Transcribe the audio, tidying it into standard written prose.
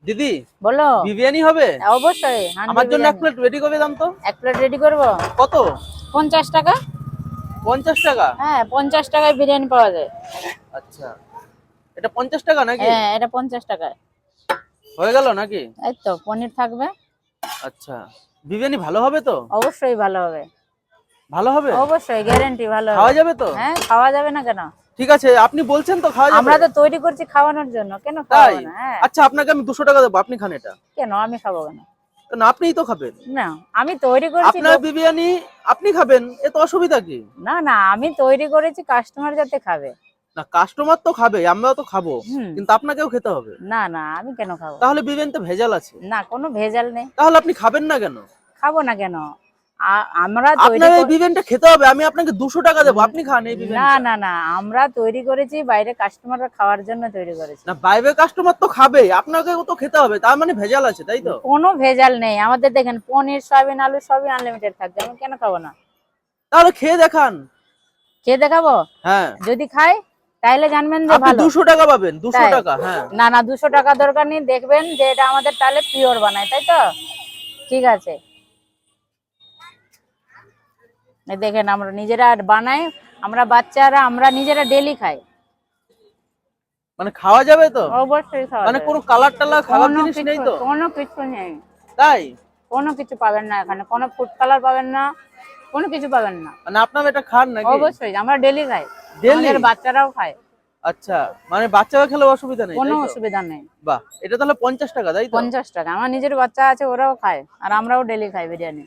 দিদি বলো। বিরিয়ানি হবে? অবশ্যই আমার জন্য এক প্লেট রেডি করে দাম তো। এক প্লেট রেডি করবো। কত? 50 টাকা। 50 টাকা? হ্যাঁ 50 টাকায় বিরিয়ানি পাওয়া যায়। আচ্ছা, এটা 50 টাকা নাকি? হ্যাঁ এটা 50 টাকায়। হয়ে গেল নাকি? এই তো পনির থাকবে। আচ্ছা, বিরিয়ানি ভালো হবে তো? অবশ্যই ভালো হবে। ভালো হবে? অবশ্যই গ্যারান্টি ভালো হবে। খাওয়া যাবে তো? হ্যাঁ খাওয়া যাবে না কেন? ঠিক আছে, আপনি বলছেন তো খাওয়া যাবে। আমরা তো তৈরি করছি খাওয়ানোর জন্য, কেন তাই? খাওয়াবো না? হ্যাঁ। আচ্ছা, আপনাকে আমি 200 টাকা দেবো, আপনি খান এটা। কেন আমি খাবো কেন? না, আপনিই তো খাবেন। না আমি তৈরি করেছি আপনার বিরিয়ানি আপনি খাবেন, এত অসুবিধা কি? না না আমি তৈরি করেছি কাস্টমার যাতে খাবে। না, কাস্টমার তো খাবে, আমরাও তো খাবো, হুম। কিন্তু আপনাকেও খেতে হবে। না না আমি কেন খাবো? তাহলে বিরিয়ানিতে ভেজাল আছে। না কোনো ভেজাল নেই। তাহলে আপনি খাবেন না কেন? খাবো না কেন? আমরা আপনার এই বিরিয়ানিটা খেতে হবে, আমি আপনাকে 200 টাকা দেবো, আপনি খান এই না বিরিয়ানিটা। না না আমরা তৈরি করেছি বাইরে কাস্টমাররা খাওয়ার জন্য তৈরি করেছি। না, বাইরের কাস্টমার তো খাবে, আপনাকেও তো খেতে হবে, তার মানে ভেজাল আছে, তাই তো? কোনো ভেজাল নেই আমাদের। দেখেন পনির সয়াবিন আলু সবই আনলিমিটেড থাকবে, আমি কেন খাবো না? তাহলে খেয়ে দেখান। খেয়ে দেখাবো? হ্যাঁ, যদি খাই তাহলে জানবেন যে আপনি ভালো। 200 টাকা পাবেন, 200 তাই? টাকা। হ্যাঁ, না না 200 টাকা দরকার নেই, দেখবেন যে এটা আমাদের তাহলে পিওর বানায়, তাই তো? ঠিক আছে। এই দেখেন আমরা নিজেরা বানাই, আমরা বাচ্চারা আমরা নিজেরা ডেলি খাই। মানে খাওয়া যাবে তো? অবশ্যই খাওয়া মানে যাবে। কোনো কালার টালার খারাপ জিনিস নেই তো? কোনো কিছু নেই। তাই? কোনো কিছু পাবেন না এখানে, কোনো ফুড কালার পাবেন না, কোনো কিছু পাবেন না। মানে আপনারা এটা খান নাকি? অবশ্যই আমরা ডেলি খাই। Daily? আমাদের বাচ্চারাও খায়। আচ্ছা, মানে বাচ্চারা খেলে অসুবিধা নেই, কোনো তাই তো? অসুবিধা নেই। বাহ, এটা তাহলে 50 টাকা, তাই তো? 50 টাকা। আমার নিজের বাচ্চা আছে, ওরাও খায়, আর আমরাও ডেলি খাই বিরিয়ানি।